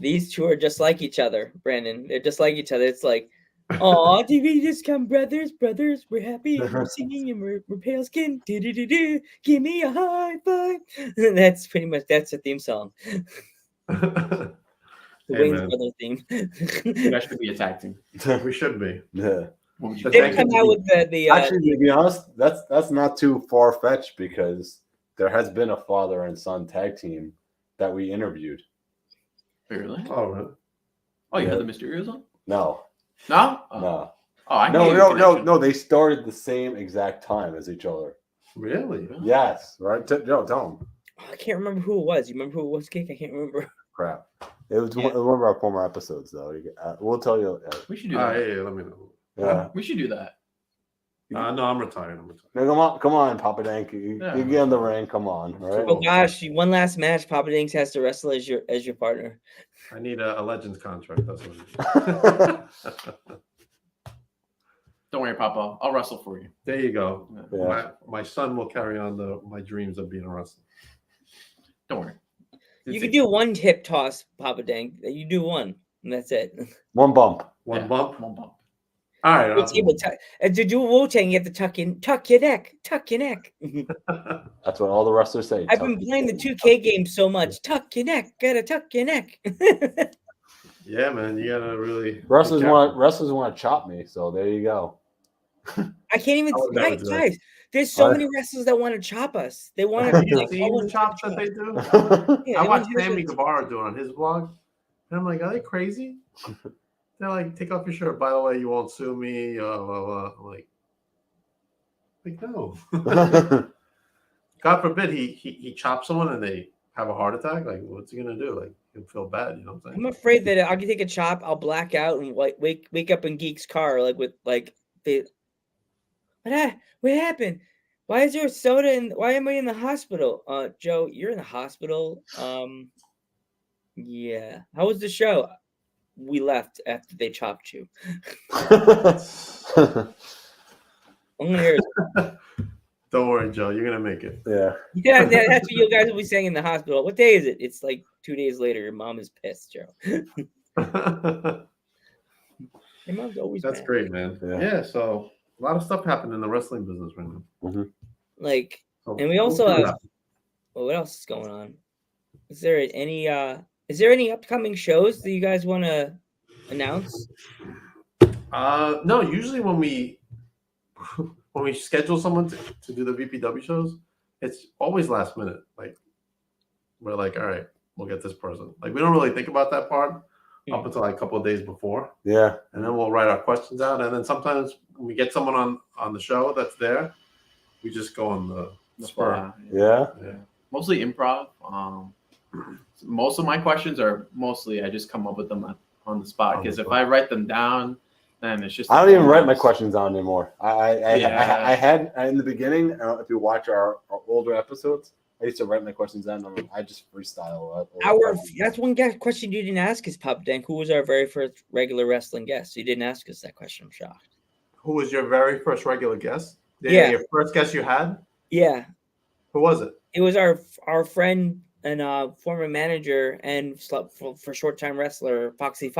These two are just like each other, Brandon. They're just like each other. It's like, oh, TV discount brothers. We're happy. We're singing and we're pale skin. Do. Give me a high five. That's pretty much the theme song. The Wayne's Brothers theme. That should be a tag team. We should be. Yeah. They come out with the actually, to be honest, that's not too far fetched because there has been a father and son tag team that we interviewed. Really? Oh, really? Oh, you had the Mysterios on? No. No? No. Oh, I no. They started the same exact time as each other. Really? Yes. Right. Tell them. I can't remember who it was. You remember who it was, Kick? I can't remember. Crap. It was one of our former episodes, though. We'll tell you. We should do that. Yeah, let me know. Yeah. We should do that. No, I'm retired. No, come on, Papa Dank. You get in the ring. Come on, right? Oh gosh, one last match. Papa Dinks has to wrestle as your partner. I need a Legends contract. That's what Don't worry, Papa. I'll wrestle for you. There you go. Yeah. My son will carry on my dreams of being a wrestler. Don't worry. You can do one hip toss, Papa Dank. You do one, and that's it. One bump. One bump. All right. To do Wu-Tang, you have to tuck your neck. That's what all the wrestlers say. I've been playing the 2K game so much. Tuck your neck. Gotta tuck your neck. Yeah, man, you gotta really. Wrestlers want to chop me, so there you go. I can't even. I would never do that. Guys, there's so many wrestlers that want to chop us. They want to. You like, seen almost the chops that they do? Yeah, I they watched want to Sammy do it. Guevara do it on his vlog, and I'm like, are they crazy? They're like, take off your shirt. By the way, you won't sue me. Blah, blah, blah. I'm like no. God forbid he chops someone and they have a heart attack. Like, what's he gonna do? Like, he'll feel bad. You know what I'm saying? I'm afraid that I can take a chop, I'll black out and like wake up in Geek's car like with like the what happened? Why is there a soda and why am I in the hospital? Joe, you're in the hospital. Yeah. How was the show? We left after they chopped you. Only here. Don't worry, Joe. You're gonna make it. Yeah. Yeah, that's what you guys will be saying in the hospital. What day is it? It's like 2 days later. Your mom is pissed, Joe. Your mom's always That's mad. great, man. Yeah. So a lot of stuff happened in the wrestling business right now. Mm-hmm. Like, So, and we also have. Well, what else is going on? Is there any upcoming shows that you guys want to announce? No. Usually when we schedule someone to do the VPW shows, it's always last minute. Like we're like, all right, we'll get this person. Like we don't really think about that part up until like a couple of days before. Yeah. And then we'll write our questions out. And then sometimes when we get someone on the show that's there, we just go on the spur. Yeah. Mostly improv. Most of my questions are I just come up with them on the spot because if I write them down, then it's just. I don't even write my questions down anymore. I had in the beginning. If you watch our older episodes, I used to write my questions down. I just freestyle. That's one question you didn't ask us, Pop Denk. Who was our very first regular wrestling guest? You didn't ask us that question. I'm shocked. Who was your very first regular guest? Yeah. Your first guest you had? Yeah. Who was it? It was our friend and former manager and for short-time wrestler Foxy.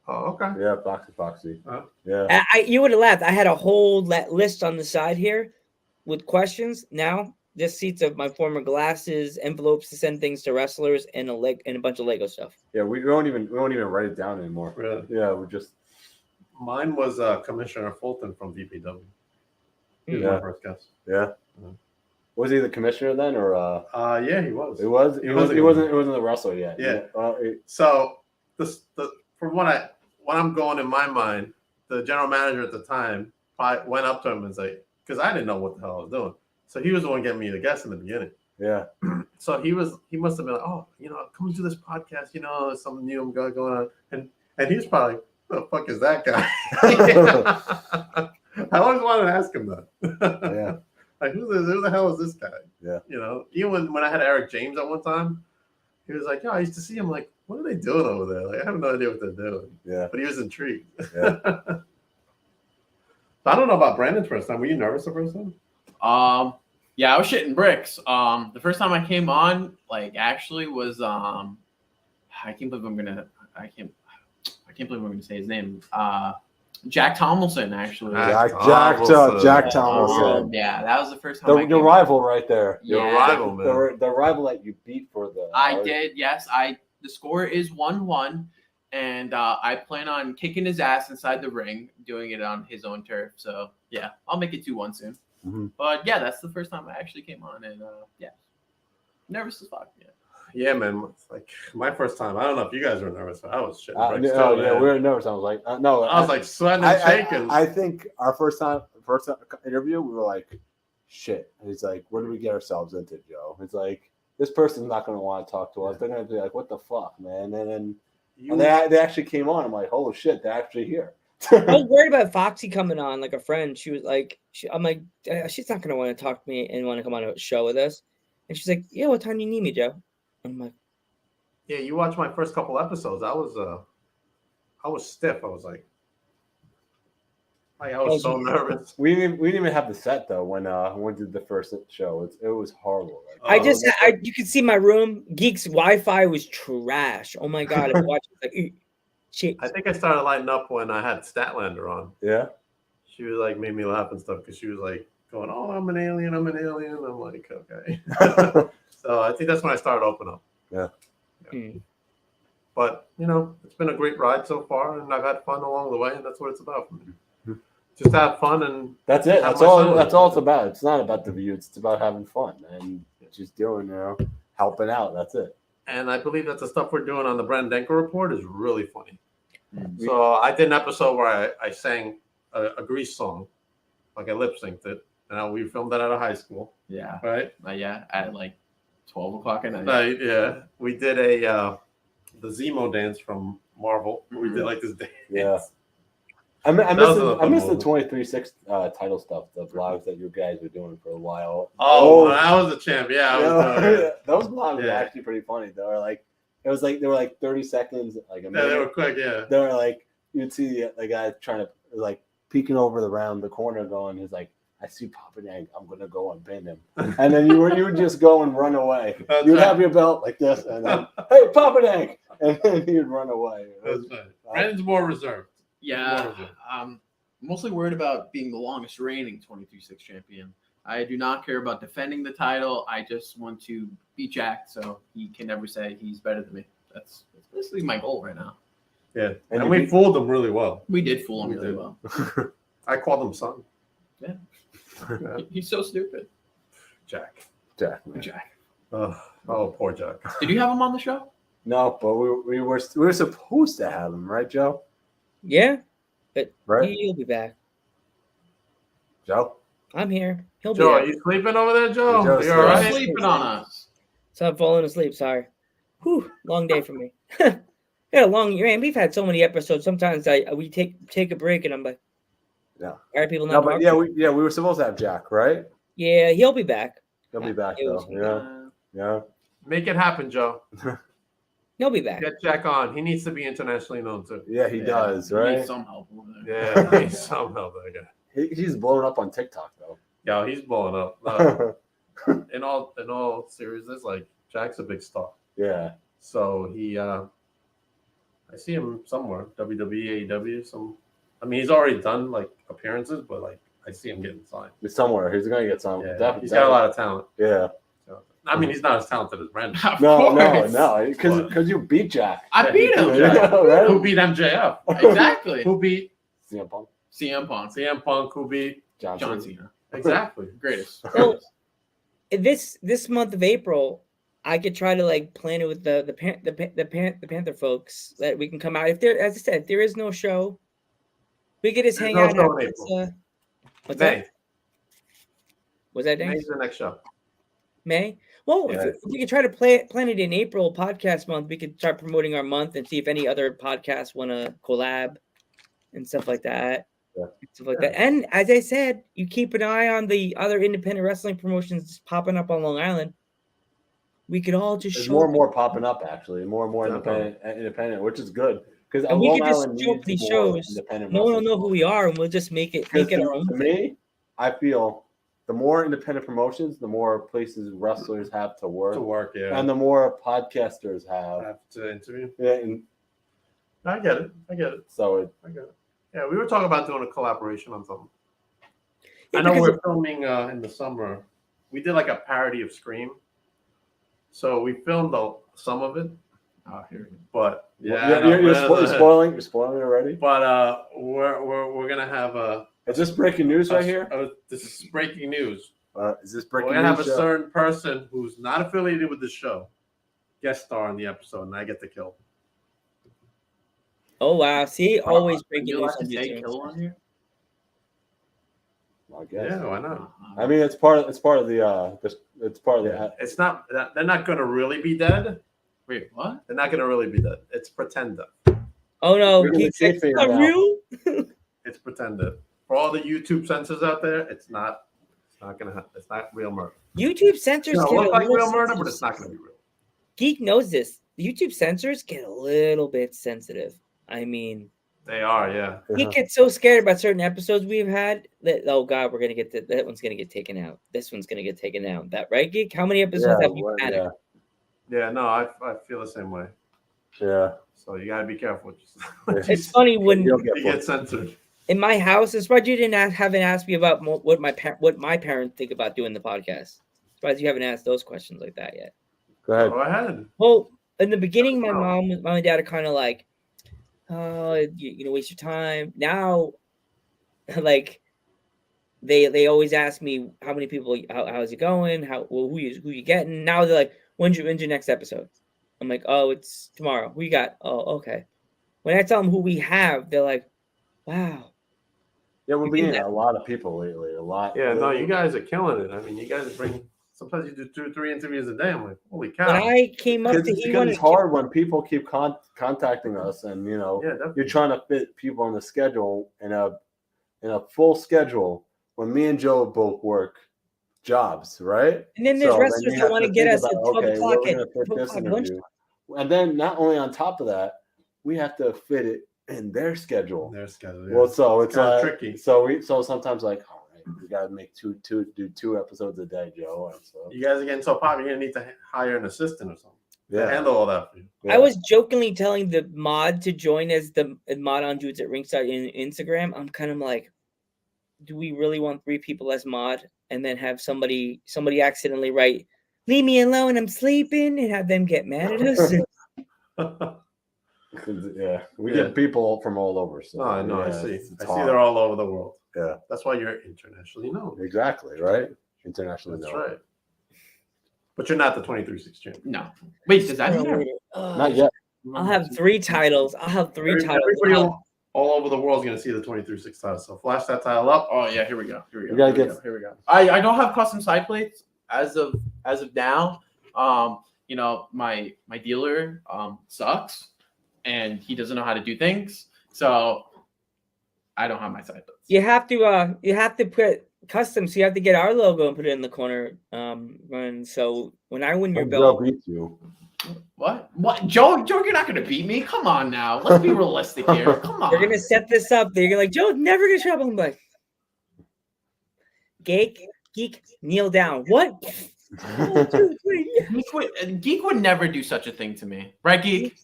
Oh, okay. Yeah, Foxy. Yeah. You would have laughed. I had a whole list on the side here with questions. Now, just seats of my former glasses, envelopes to send things to wrestlers, and a bunch of Lego stuff. Yeah, we won't even write it down anymore. Really? Yeah, we just. Mine was Commissioner Fulton from VPW. He was my first guest. Yeah. Was he the commissioner then, or? Yeah, he was. He wasn't the wrestler yet. Yeah. So from what I'm going in my mind, the general manager at the time probably went up to him and was like, because I didn't know what the hell I was doing. So he was the one getting me the guest in the beginning. Yeah. So he must have been like, oh, come do this podcast. There's something new going on, and he's probably like, who the fuck is that guy? I always wanted to ask him that. Yeah. Like, who the hell is this guy? Yeah. Even when I had Eric James at one time, he was like, I used to see him. Like, what are they doing over there? Like, I have no idea what they're doing. Yeah. But he was intrigued. Yeah. I don't know about Brandon's first time. Were you nervous the first time? Yeah, I was shitting bricks. The first time I came on, actually was I can't believe I'm gonna say his name. Jack Tomlinson, actually. Jack Tomlinson. Yeah, that was the first time. Your rival right there. Yeah. Your rival, man. The rival that you beat for the. I did, yes. The score is 1-1, and I plan on kicking his ass inside the ring, doing it on his own turf. So yeah, I'll make it 2-1 soon. Mm-hmm. But yeah, that's the first time I actually came on, and yeah, nervous as fuck. Yeah. Yeah, man. It's like my first time. I don't know if you guys were nervous, but I was shitting bricks. Yeah, we were nervous. I was like, no. I was like sweating and shaking. I think our first interview, we were like, shit. And he's like, what did we get ourselves into, Joe? It's like, this person's not going to want to talk to us. They're going to be like, what the fuck, man? And then they actually came on. I'm like, holy shit, they're actually here. I was worried about Foxy coming on, like a friend. She was like, I'm like, she's not going to want to talk to me and want to come on a show with us. And she's like, yeah, what time do you need me, Joe? I'm like, yeah, you watched my first couple episodes. I was stiff. I was like I was so nervous. We didn't even have the set though when we did the first show. It was horrible. You could see my room. Geek's Wi-Fi was trash. Oh my god! I watched like shit. I think I started lighting up when I had Statlander on. Yeah. She was like made me laugh and stuff because she was like going, "Oh, I'm an alien. I'm like, okay. So I think that's when I started opening up. Yeah. But it's been a great ride so far, and I've had fun along the way, and that's what it's about for me. Just have fun, and that's it. have That's my all. son. That's all it's about. It's not about the views. It's about having fun and just doing, helping out. That's it. And I believe that the stuff we're doing on the Brand Denker report is really funny. So I did an episode where I sang a Grease song, like I lip synced it. And we filmed that out of high school. Yeah. Right? Yeah, at like 12 o'clock at night. Yeah. We did the Zemo dance from Marvel. We did like this dance. Yeah. I missed the 23/6 title stuff, the vlogs that you guys were doing for a while. Oh, I was a champ. Yeah, I was doing it. Those vlogs were actually pretty funny. They were like, they were like 30 seconds, like a minute. Yeah, they were quick. Yeah, they were like, you'd see the guy trying to like peeking over around the corner, going, he's like, I see Papa Dank, I'm gonna go and pin him, and then you would just go and run away. You'd have your belt like this, and then hey, Papa Dank, and then you'd run away. That's right. Brandon's more reserved. Yeah, I'm mostly worried about being the longest reigning 23/6 champion. I do not care about defending the title. I just want to beat Jack so he can never say he's better than me. That's basically my goal right now. Yeah, and we fooled him really well. We did fool him really well. I called him son. Yeah. He's so stupid. Jack. Oh, poor Jack. Did you have him on the show? No, but we were supposed to have him, right, Joe? Yeah, but right? he'll be back. Joe? I'm here. He'll be Joe, there. are you sleeping over there, Joe? You're all right? Sleeping on us. So I'm falling asleep. Sorry. Whew, long day for me. Yeah, long. Man, we've had so many episodes. Sometimes we take a break, and I'm like, yeah. Why are people not? No, but we were supposed to have Jack, right? Yeah, he'll be back. He'll be back though. Yeah. Make it happen, Joe. He'll be back. Get Jack on. He needs to be internationally known too. Yeah, he does, He right? needs some help over there. Yeah, he needs some help. That guy. He's blown up on TikTok though. Yeah, he's blowing up. In all seriousness, like Jack's a big star. Yeah. So he, I see him somewhere. WWE, AEW. He's already done like appearances, but like I see him getting signed. Somewhere he's gonna get some. Yeah, he's got a lot of talent. Yeah. So, he's not as talented as Brandon. No, because you beat Jack. I beat him. Right? Who beat MJF? Exactly. Who beat CM Punk? CM Punk. Who beat John Cena. Exactly. Greatest. So this month of April, I could try to like plan it with the Panther folks that we can come out. If there, as I said, if there is no show, we could just hang out. What's May. that? Was that May's the next show. May? Well, if we could try to plan it in April, podcast month, we could start promoting our month and see if any other podcasts want to collab and stuff like that. Yeah. Stuff like that. And as I said, you keep an eye on the other independent wrestling promotions popping up on Long Island. We could all just There's more and more popping up, actually. More and more independent, which is good. Because we Long could just Island show up needs these more shows. independent No one will wrestlers. know who we are, and we'll just make it our own To thing. me, I feel the more independent promotions, the more places wrestlers have to work. Yeah. And the more podcasters have to interview. Yeah, and I get it. so I get it. Yeah, we were talking about doing a collaboration on something. Yeah, I know because we're filming in the summer. We did like a parody of Scream. So we filmed some of it. Oh, here. But you're spoiling it already. But we're gonna have Is this breaking news right here? This is breaking news. Is this breaking We're gonna news? have a certain person who's not affiliated with the show guest star in the episode, and I get to kill. Oh wow! See, always breaking You news like on to say YouTube. kill on here? I guess. Yeah, why not? I mean, it's part of the. It's not. They're not gonna really be dead. Wait, what? They're not gonna really be dead. It's pretend death. Oh no! We're gonna Keith, see it's it not now. real. It's pretend death. For all the YouTube censors out there, it's not gonna happen. It's not real murder. YouTube censors It's get gonna a look like little real murder, but sensitive. it's not gonna be real. Geek knows this. YouTube censors get a little bit sensitive. I mean, They are, yeah. he gets so scared about certain episodes we've had that that one's gonna get taken out. This one's gonna get taken out. That right, Geek? How many episodes have you had? Yeah. Yeah, no, I feel the same way. Yeah. So you gotta be careful. It's funny when You'll you get censored. in my house. I'm surprised you haven't asked me about what my parents think about doing the podcast. Surprised you haven't asked those questions like that yet. Go ahead. Go ahead. Well, in the beginning, my mom and dad are kind of like, oh, you waste your time. Now, like, they always ask me how many people, how's it going? Who you getting? Now they're like, when's your next episode? I'm like, oh, it's tomorrow. Who you got? Oh, okay. When I tell them who we have, they're like, wow. Yeah, we're being a lot of people lately. A lot. Yeah, no, you guys are killing it. I mean, you guys bring. Sometimes you do 2 or 3 interviews a day. I'm like, holy cow! When I came up to it's hard when people keep contacting us, and you're trying to fit people on the schedule in a full schedule. When me and Joe both work jobs, right? And then there's wrestlers that want to get us at 12 o'clock at lunch. And then not only on top of that, we have to fit it in their schedule. Yeah. Well, so it's kind of tricky. So sometimes like, all right, we gotta make do 2 episodes a day, Joe. And so you guys are getting so popular, you're gonna need to hire an assistant or something. To handle all that for you. I was jokingly telling the mod to join as the mod on Dudes at Ringside in Instagram. I'm kind of like, do we really want 3 people as mod and then have somebody accidentally write, leave me alone, I'm sleeping, and have them get mad at us? Yeah, we get people from all over. So I know. I see. I see they're all over the world. Yeah, that's why you're internationally known. Exactly right. Internationally known. That's right. But you're not the 23/6 champion. No. Wait, does that matter? Not yet. I'll have 3 titles. Everybody all over the world is going to see the 23/6 title. So flash that title up. Oh yeah, here we go. Here we go. I don't have custom side plates as of now. My dealer sucks, and he doesn't know how to do things. So I don't have my side plates. You have to put custom. So you have to get our logo and put it in the corner. And so when I win your belt, beat you. What? Joe, you're not gonna beat me. Come on now. Let's be realistic here. Come on. You're gonna set this up. They're like, Joe's never gonna show up. I'm like, Geek, kneel down. What? Geek would never do such a thing to me, right, Geek?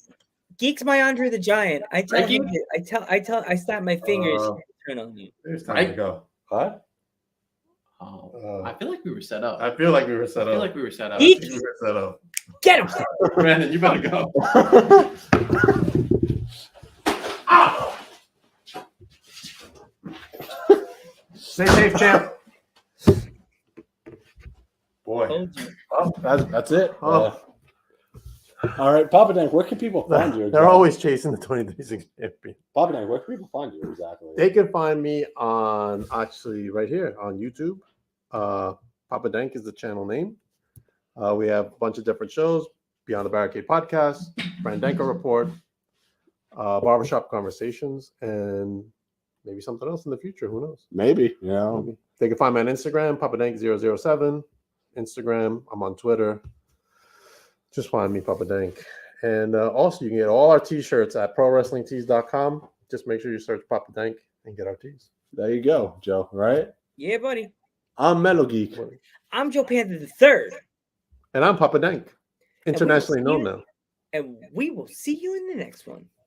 Geek's my Andre the Giant. I snap my fingers. Turn on you. There's time to go. What? I feel like we were set up. I feel like we were set up. Geek, we were set up. Get him, Brandon. You better go. Ow! Stay safe, champ. Boy. Oh, that's it. All right, Papa Dank, where can people find you? Exactly? They're always chasing the 23/6 champion. Papa Dank, where can people find you exactly? They can find me on right here on YouTube. Papa Dank is the channel name. We have a bunch of different shows: Beyond the Barricade podcast, Brand Denker Report, Barbershop Conversations, and maybe something else in the future. Who knows? Maybe. They can find me on Instagram, Papa Dank 007. Instagram. I'm on Twitter. Just find me, Papa Dank. And also, you can get all our t-shirts at prowrestlingtees.com. Just make sure you search Papa Dank and get our tees. There you go, Joe. Right? Yeah, buddy. I'm Metal Geek. I'm Joe Panther III. And I'm Papa Dank. Internationally known now. And we will see you in the next one.